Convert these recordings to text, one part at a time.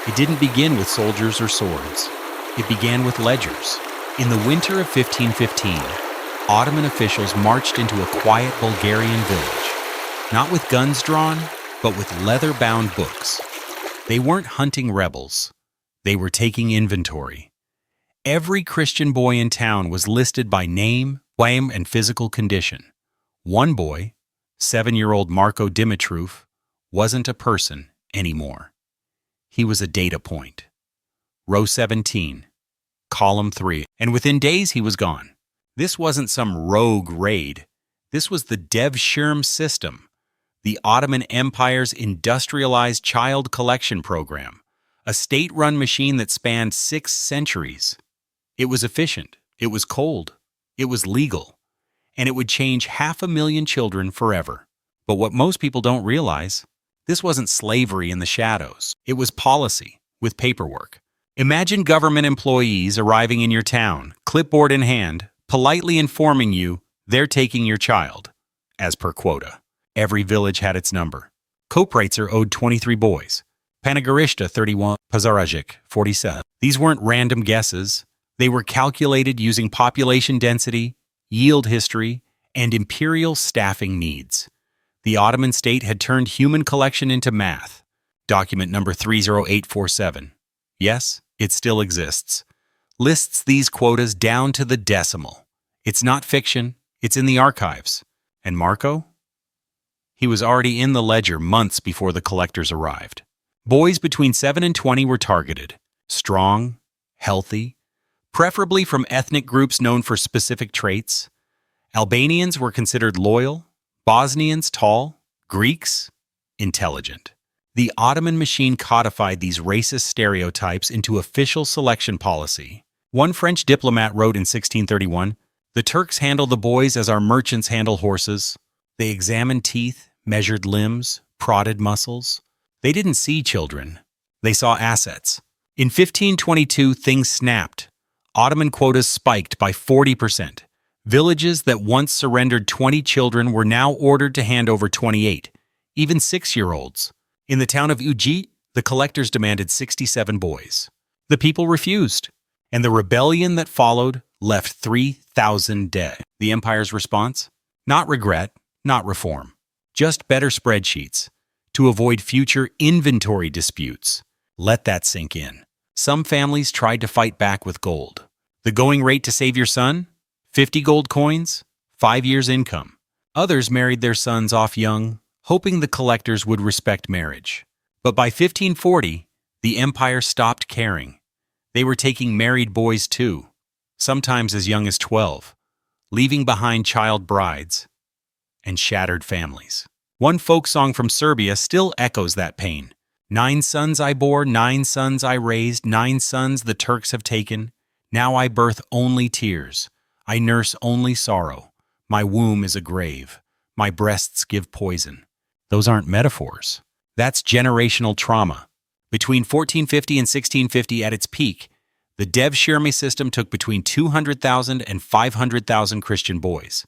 It didn't begin with soldiers or swords. It began with ledgers. In the winter of 1515, Ottoman officials marched into a quiet Bulgarian village, not with guns drawn, but with leather-bound books. They weren't hunting rebels. They were taking inventory. Every Christian boy in town was listed by name, and physical condition. One boy, 7-year-old Marko Dimitrov, wasn't a person anymore. He was a data point. Row 17, column 3, and within days he was gone. This wasn't some rogue raid. This was the Devshirme system, the Ottoman Empire's industrialized child collection program, a state-run machine that spanned 6 centuries. It was efficient, it was cold, it was legal, and it would change 500,000 children forever. But what most people don't realize, this wasn't slavery in the shadows. It was policy, with paperwork. Imagine government employees arriving in your town, clipboard in hand, politely informing you they're taking your child, as per quota. Every village had its number. Koprivnice owed 23 boys. Panagorishta 31, Pazarajic 47. These weren't random guesses. They were calculated using population density, yield history, and imperial staffing needs. The Ottoman state had turned human collection into math. Document number 30847. Yes, it still exists. Lists these quotas down to the decimal. It's not fiction, it's in the archives. And Marko? He was already in the ledger months before the collectors arrived. Boys between 7 and 20 were targeted. Strong, healthy, preferably from ethnic groups known for specific traits. Albanians were considered loyal, Bosnians tall, Greeks intelligent. The Ottoman machine codified these racist stereotypes into official selection policy. One French diplomat wrote in 1631, "The Turks handle the boys as our merchants handle horses. They examined teeth, measured limbs, prodded muscles. They didn't see children. They saw assets." In 1522, things snapped. Ottoman quotas spiked by 40%. Villages that once surrendered 20 children were now ordered to hand over 28, even 6-year-olds. In the town of Ujit, the collectors demanded 67 boys. The people refused, and the rebellion that followed left 3,000 dead. The empire's response? Not regret, not reform. Just better spreadsheets to avoid future inventory disputes. Let that sink in. Some families tried to fight back with gold. The going rate to save your son? 50 gold coins, 5 years' income. Others married their sons off young, hoping the collectors would respect marriage. But by 1540, the empire stopped caring. They were taking married boys too, sometimes as young as 12, leaving behind child brides and shattered families. One folk song from Serbia still echoes that pain. 9 sons I bore, 9 sons I raised, 9 sons the Turks have taken. Now I birth only tears. I nurse only sorrow. My womb is a grave. My breasts give poison. Those aren't metaphors. That's generational trauma. Between 1450 and 1650 at its peak, the Devshirme system took between 200,000 and 500,000 Christian boys.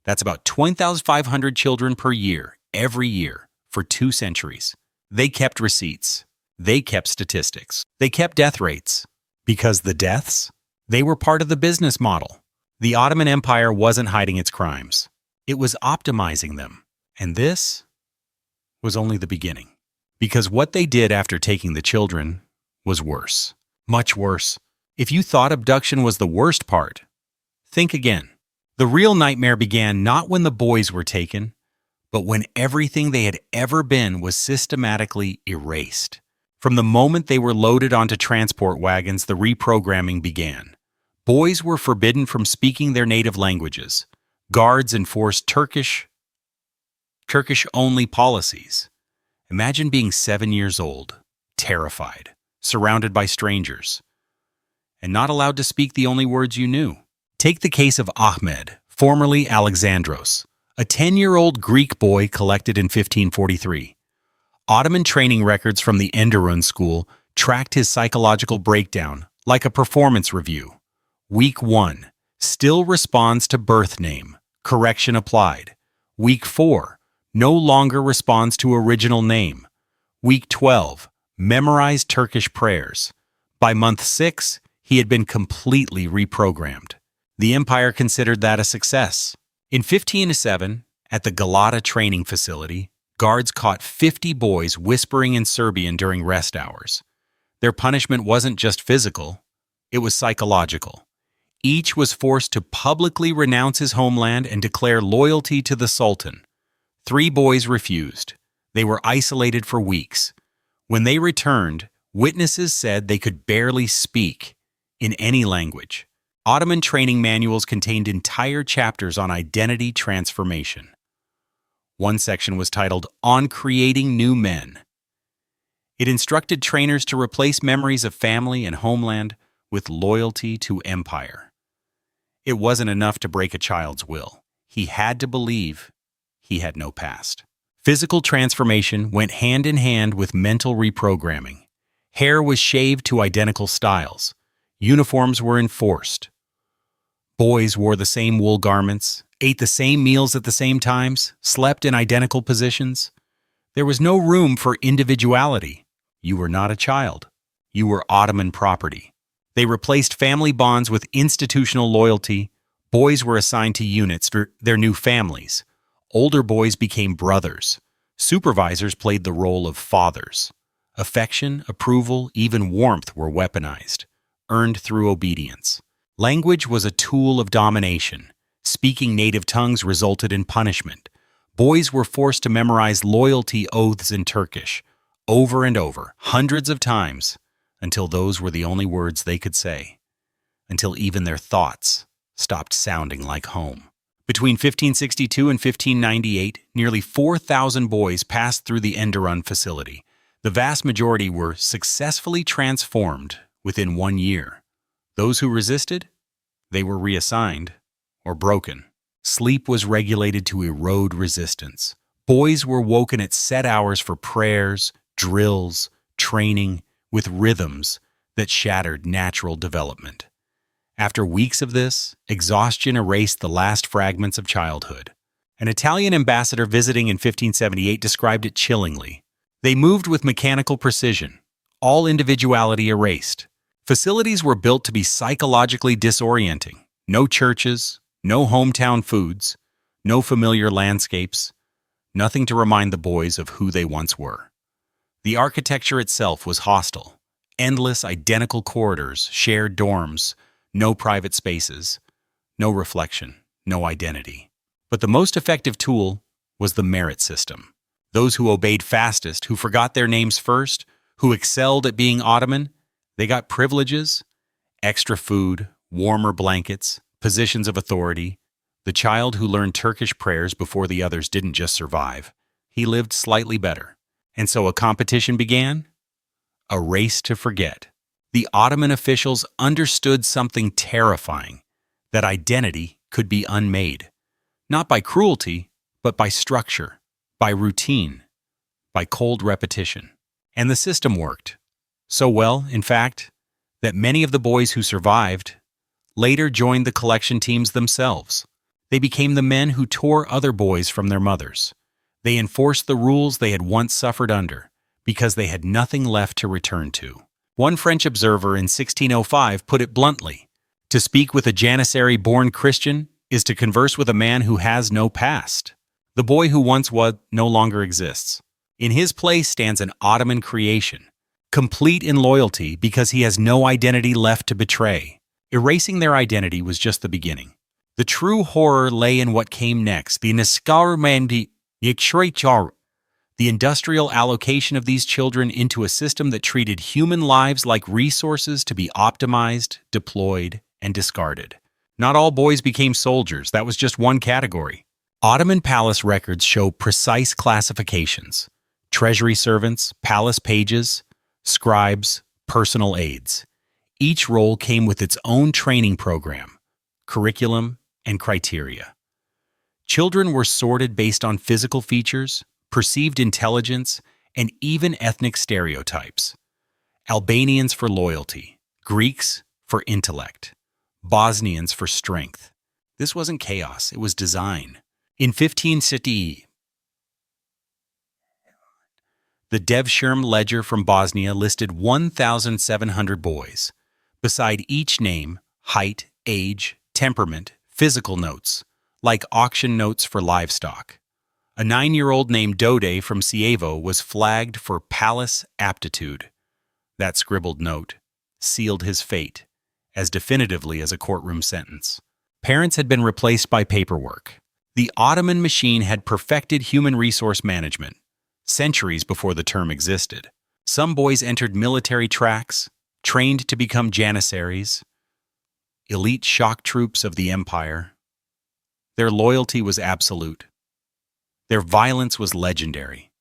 That's about 20,500 children per year, every year, for 2 centuries. They kept receipts. They kept statistics. They kept death rates. Because the deaths? They were part of the business model. The Ottoman Empire wasn't hiding its crimes. It was optimizing them. And this was only the beginning. Because what they did after taking the children was worse. Much worse. If you thought abduction was the worst part, think again. The real nightmare began not when the boys were taken, but when everything they had ever been was systematically erased. From the moment they were loaded onto transport wagons, the reprogramming began. Boys were forbidden from speaking their native languages. Guards enforced Turkish-only policies. Imagine being 7 years old, terrified, surrounded by strangers, and not allowed to speak the only words you knew. Take the case of Ahmed, formerly Alexandros, a 10-year-old Greek boy collected in 1543. Ottoman training records from the Enderun school tracked his psychological breakdown like a performance review. Week 1, still responds to birth name, correction applied. Week 4, no longer responds to original name. Week 12, memorized Turkish prayers. By month 6, he had been completely reprogrammed. The empire considered that a success. In 1507, at the Galata training facility, guards caught 50 boys whispering in Serbian during rest hours. Their punishment wasn't just physical, it was psychological. Each was forced to publicly renounce his homeland and declare loyalty to the Sultan. 3 boys refused. They were isolated for weeks. When they returned, witnesses said they could barely speak in any language. Ottoman training manuals contained entire chapters on identity transformation. One section was titled, "On Creating New Men." It instructed trainers to replace memories of family and homeland with loyalty to empire. It wasn't enough to break a child's will. He had to believe he had no past. Physical transformation went hand in hand with mental reprogramming. Hair was shaved to identical styles. Uniforms were enforced. Boys wore the same wool garments, ate the same meals at the same times, slept in identical positions. There was no room for individuality. You were not a child. You were Ottoman property. They replaced family bonds with institutional loyalty. Boys were assigned to units for their new families. Older boys became brothers. Supervisors played the role of fathers. Affection, approval, even warmth were weaponized, earned through obedience. Language was a tool of domination. Speaking native tongues resulted in punishment. Boys were forced to memorize loyalty oaths in Turkish, over and over, hundreds of times, until those were the only words they could say, until even their thoughts stopped sounding like home. Between 1562 and 1598, nearly 4,000 boys passed through the Enderun facility. The vast majority were successfully transformed within 1 year. Those who resisted, they were reassigned or broken. Sleep was regulated to erode resistance. Boys were woken at set hours for prayers, drills, training, with rhythms that shattered natural development. After weeks of this, exhaustion erased the last fragments of childhood. An Italian ambassador visiting in 1578 described it chillingly. They moved with mechanical precision, all individuality erased. Facilities were built to be psychologically disorienting. No churches, no hometown foods, no familiar landscapes, nothing to remind the boys of who they once were. The architecture itself was hostile. Endless, identical corridors, shared dorms, no private spaces, no reflection, no identity. But the most effective tool was the merit system. Those who obeyed fastest, who forgot their names first, who excelled at being Ottoman, they got privileges, extra food, warmer blankets, positions of authority. The child who learned Turkish prayers before the others didn't just survive. He lived slightly better. And so a competition began, a race to forget. The Ottoman officials understood something terrifying, that identity could be unmade. Not by cruelty, but by structure, by routine, by cold repetition. And the system worked. So well, in fact, that many of the boys who survived later joined the collection teams themselves. They became the men who tore other boys from their mothers. They enforced the rules they had once suffered under, because they had nothing left to return to. One French observer in 1605 put it bluntly, "To speak with a Janissary-born Christian is to converse with a man who has no past. The boy who once was no longer exists. In his place stands an Ottoman creation, complete in loyalty because he has no identity left to betray." Erasing their identity was just the beginning. The true horror lay in what came next, the industrial allocation of these children into a system that treated human lives like resources to be optimized, deployed, and discarded. Not all boys became soldiers, that was just one category. Ottoman palace records show precise classifications: treasury servants, palace pages, scribes, personal aides. Each role came with its own training program, curriculum, and criteria. Children were sorted based on physical features, perceived intelligence, and even ethnic stereotypes. Albanians for loyalty, Greeks for intellect, Bosnians for strength. This wasn't chaos, it was design. In 1560, The Devshirme ledger from Bosnia listed 1,700 boys. Beside each name, height, age, temperament, physical notes, like auction notes for livestock. A 9-year-old named Dode from Sievo was flagged for palace aptitude. That scribbled note sealed his fate as definitively as a courtroom sentence. Parents had been replaced by paperwork. The Ottoman machine had perfected human resource management, centuries before the term existed. Some boys entered military tracks, trained to become janissaries, elite shock troops of the empire. Their loyalty was absolute. Their violence was legendary.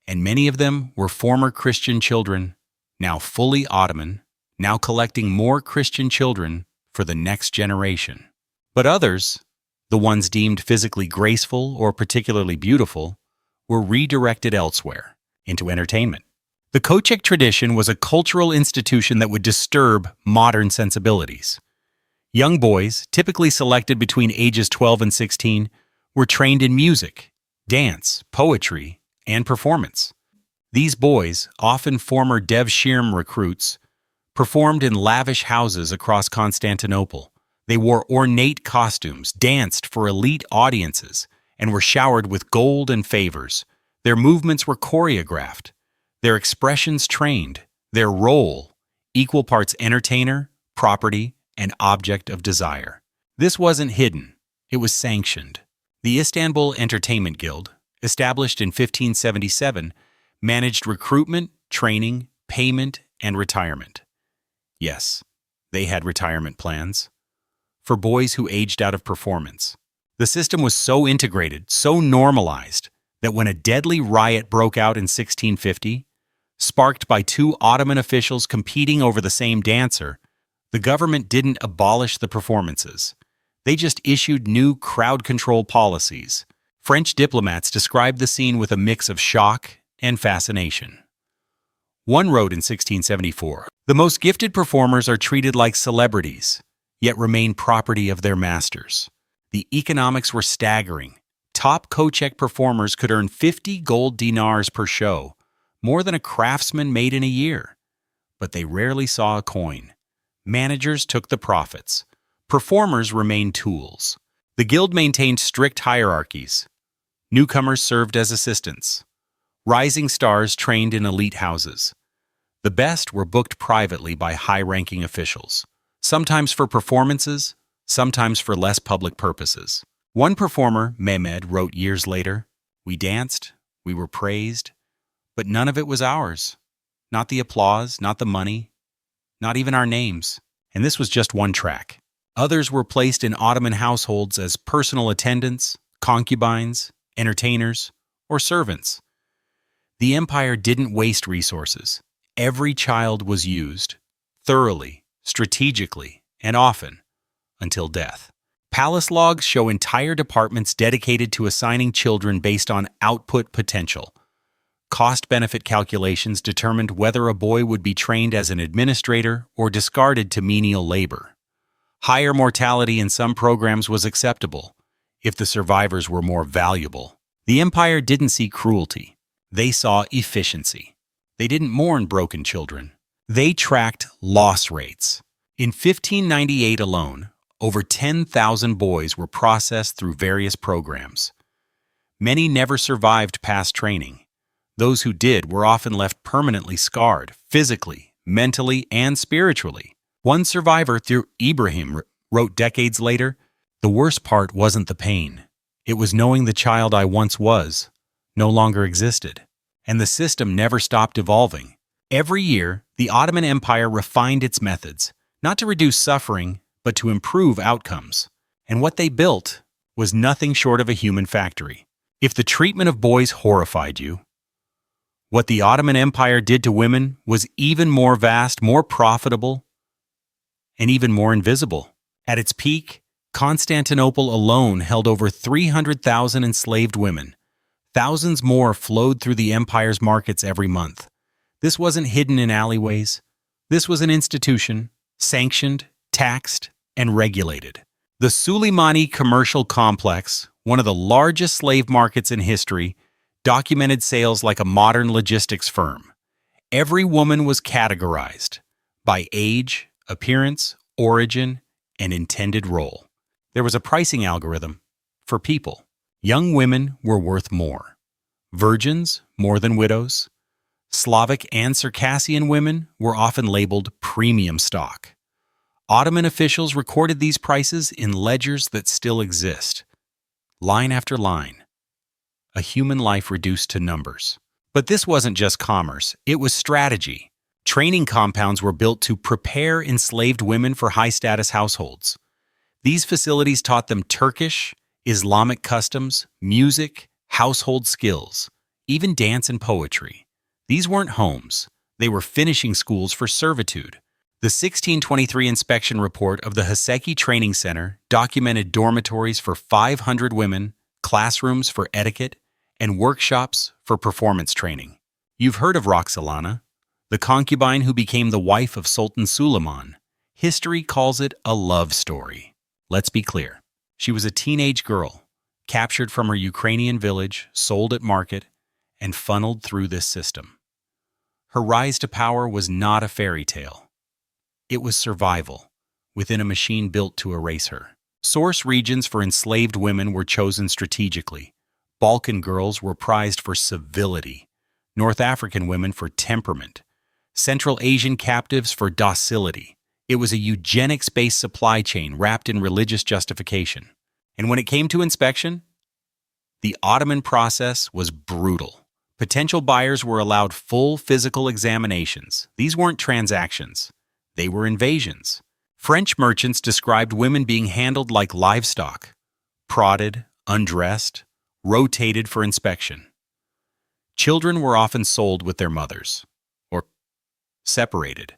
And many of them were former Christian children, now fully Ottoman, now collecting more Christian children for the next generation. But others, the ones deemed physically graceful or particularly beautiful, were redirected elsewhere, into entertainment. The Koček tradition was a cultural institution that would disturb modern sensibilities. Young boys, typically selected between ages 12 and 16, were trained in music, dance, poetry, and performance. These boys, often former Devshirme recruits, performed in lavish houses across Constantinople. They wore ornate costumes, danced for elite audiences, and were showered with gold and favors. Their movements were choreographed, their expressions trained, their role equal parts entertainer, property, and object of desire. This wasn't hidden, it was sanctioned. The Istanbul Entertainment Guild, established in 1577, managed recruitment, training, payment, and retirement. Yes, they had retirement plans for boys who aged out of performance. The system was so integrated, so normalized, that when a deadly riot broke out in 1650, sparked by two Ottoman officials competing over the same dancer, the government didn't abolish the performances. They just issued new crowd control policies. French diplomats described the scene with a mix of shock and fascination. One wrote in 1674, "The most gifted performers are treated like celebrities, yet remain property of their masters." The economics were staggering. Top Koček performers could earn 50 gold dinars per show, more than a craftsman made in a year. But they rarely saw a coin. Managers took the profits. Performers remained tools. The guild maintained strict hierarchies. Newcomers served as assistants. Rising stars trained in elite houses. The best were booked privately by high-ranking officials, sometimes for performances, sometimes for less public purposes. One performer, Mehmed, wrote years later, "We danced, we were praised, but none of it was ours. Not the applause, not the money, not even our names." And this was just one track. Others were placed in Ottoman households as personal attendants, concubines, entertainers, or servants. The empire didn't waste resources. Every child was used, thoroughly, strategically, and often, until death. Palace logs show entire departments dedicated to assigning children based on output potential. Cost-benefit calculations determined whether a boy would be trained as an administrator or discarded to menial labor. Higher mortality in some programs was acceptable, if the survivors were more valuable. The empire didn't see cruelty. They saw efficiency. They didn't mourn broken children. They tracked loss rates. In 1598 alone, over 10,000 boys were processed through various programs. Many never survived past training. Those who did were often left permanently scarred, physically, mentally, and spiritually. One survivor, through Ibrahim, wrote decades later, "The worst part wasn't the pain. It was knowing the child I once was no longer existed." And the system never stopped evolving. Every year, the Ottoman Empire refined its methods, not to reduce suffering, but to improve outcomes. And what they built was nothing short of a human factory. If the treatment of boys horrified you, what the Ottoman Empire did to women was even more vast, more profitable, and even more invisible. At its peak, Constantinople alone held over 300,000 enslaved women. Thousands more flowed through the empire's markets every month. This wasn't hidden in alleyways. This was an institution, sanctioned, taxed, and regulated. The Suleimani commercial complex, one of the largest slave markets in history, documented sales like a modern logistics firm. Every woman was categorized by age, appearance, origin, and intended role. There was a pricing algorithm for people. Young women were worth more. Virgins, more than widows. Slavic and Circassian women were often labeled premium stock. Ottoman officials recorded these prices in ledgers that still exist. Line after line. A human life reduced to numbers. But this wasn't just commerce, it was strategy. Training compounds were built to prepare enslaved women for high-status households. These facilities taught them Turkish, Islamic customs, music, household skills, even dance and poetry. These weren't homes, they were finishing schools for servitude. The 1623 inspection report of the Haseki Training Center documented dormitories for 500 women, classrooms for etiquette, and workshops for performance training. You've heard of Roxolana, the concubine who became the wife of Sultan Suleiman. History calls it a love story. Let's be clear. She was a teenage girl, captured from her Ukrainian village, sold at market, and funneled through this system. Her rise to power was not a fairy tale. It was survival, within a machine built to erase her. Source regions for enslaved women were chosen strategically. Balkan girls were prized for civility, North African women for temperament, Central Asian captives for docility. It was a eugenics-based supply chain wrapped in religious justification. And when it came to inspection, the Ottoman process was brutal. Potential buyers were allowed full physical examinations. These weren't transactions. They were invasions. French merchants described women being handled like livestock, prodded, undressed, rotated for inspection. Children were often sold with their mothers, or separated,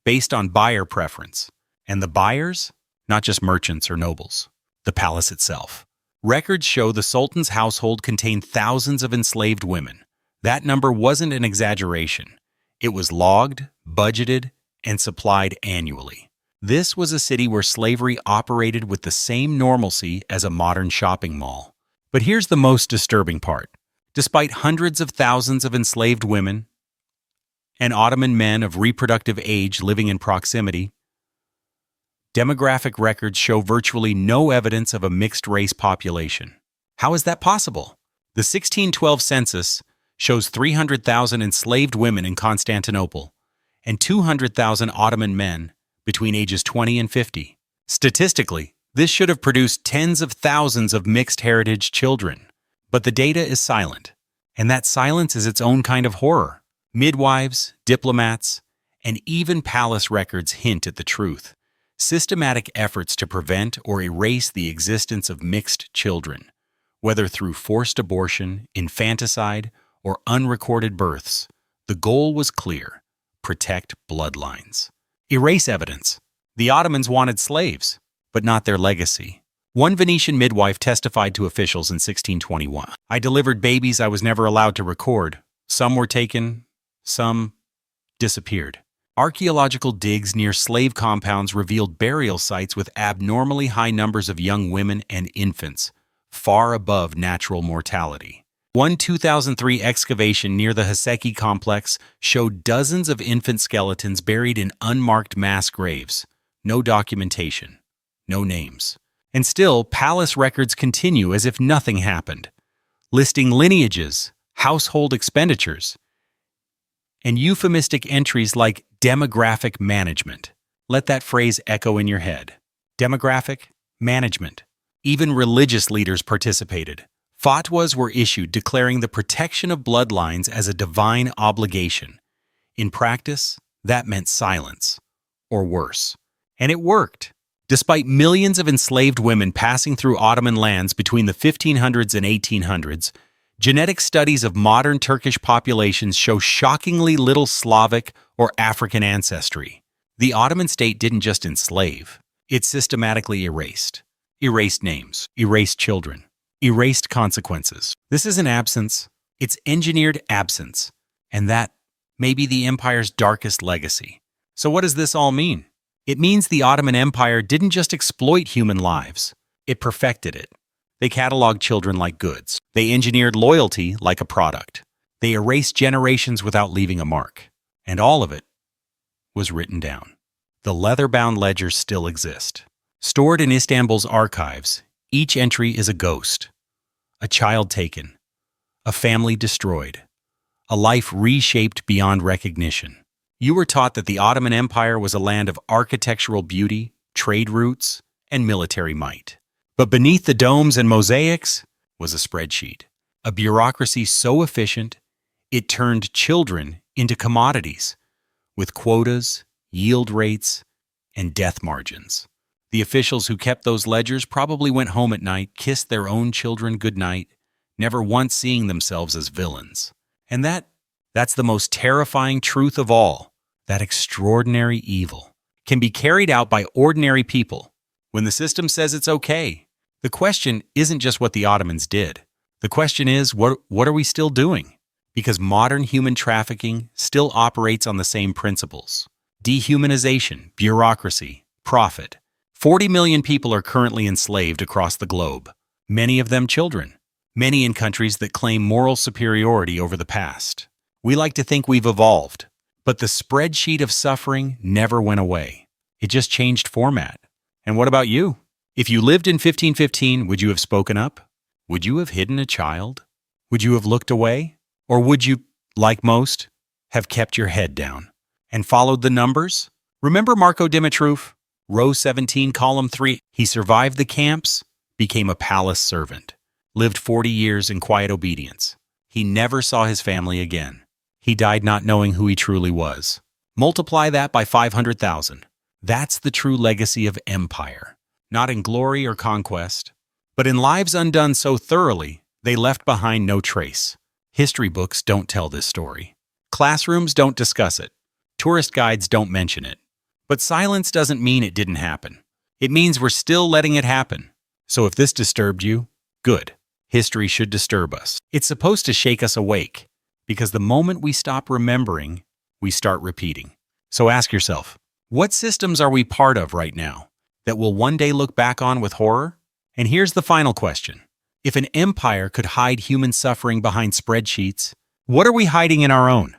based on buyer preference. And the buyers, not just merchants or nobles, the palace itself. Records show the Sultan's household contained thousands of enslaved women. That number wasn't an exaggeration. It was logged, budgeted, and supplied annually. This was a city where slavery operated with the same normalcy as a modern shopping mall. But here's the most disturbing part. Despite hundreds of thousands of enslaved women and Ottoman men of reproductive age living in proximity, demographic records show virtually no evidence of a mixed-race population. How is that possible? The 1612 census shows 300,000 enslaved women in Constantinople and 200,000 Ottoman men between ages 20 and 50. Statistically, this should have produced tens of thousands of mixed-heritage children. But the data is silent, and that silence is its own kind of horror. Midwives, diplomats, and even palace records hint at the truth. Systematic efforts to prevent or erase the existence of mixed children, whether through forced abortion, infanticide, or unrecorded births, the goal was clear: protect bloodlines. Erase evidence. The Ottomans wanted slaves, but not their legacy. One Venetian midwife testified to officials in 1621. "I delivered babies I was never allowed to record. Some were taken, some disappeared." Archaeological digs near slave compounds revealed burial sites with abnormally high numbers of young women and infants, far above natural mortality. One 2003 excavation near the Haseki complex showed dozens of infant skeletons buried in unmarked mass graves. No documentation, no names. And still, palace records continue as if nothing happened, listing lineages, household expenditures, and euphemistic entries like demographic management. Let that phrase echo in your head. Demographic management. Even religious leaders participated. Fatwas were issued declaring the protection of bloodlines as a divine obligation. In practice, that meant silence, or worse. And it worked. Despite millions of enslaved women passing through Ottoman lands between the 1500s and 1800s, genetic studies of modern Turkish populations show shockingly little Slavic or African ancestry. The Ottoman state didn't just enslave, it systematically erased. Erased names, erased children, erased consequences. This isn't absence, it's engineered absence. And that may be the empire's darkest legacy. So what does this all mean? It means the Ottoman Empire didn't just exploit human lives, it perfected it. They cataloged children like goods. They engineered loyalty like a product. They erased generations without leaving a mark. And all of it was written down. The leather-bound ledgers still exist. Stored in Istanbul's archives, each entry is a ghost. A child taken. A family destroyed. A life reshaped beyond recognition. You were taught that the Ottoman Empire was a land of architectural beauty, trade routes, and military might. But beneath the domes and mosaics was a spreadsheet. A bureaucracy so efficient, it turned children into commodities, with quotas, yield rates, and death margins. The officials who kept those ledgers probably went home at night, kissed their own children goodnight, never once seeing themselves as villains. And that's the most terrifying truth of all. That extraordinary evil can be carried out by ordinary people when the system says it's okay. The question isn't just what the Ottomans did. The question is, what are we still doing? Because modern human trafficking still operates on the same principles. Dehumanization, bureaucracy, profit. 40 million people are currently enslaved across the globe, many of them children, many in countries that claim moral superiority over the past. We like to think we've evolved, but the spreadsheet of suffering never went away. It just changed format. And what about you? If you lived in 1515, would you have spoken up? Would you have hidden a child? Would you have looked away? Or would you, like most, have kept your head down and followed the numbers? Remember Marco Dimitrov? Row 17, column 3. He survived the camps, became a palace servant, lived 40 years in quiet obedience. He never saw his family again. He died not knowing who he truly was. Multiply that by 500,000. That's the true legacy of empire. Not in glory or conquest, but in lives undone so thoroughly they left behind no trace. History books don't tell this story. Classrooms don't discuss it. Tourist guides don't mention it. But silence doesn't mean it didn't happen. It means we're still letting it happen. So if this disturbed you, good. History should disturb us. It's supposed to shake us awake, because the moment we stop remembering, we start repeating. So ask yourself, what systems are we part of right now that we'll one day look back on with horror? And here's the final question. If an empire could hide human suffering behind spreadsheets, what are we hiding in our own?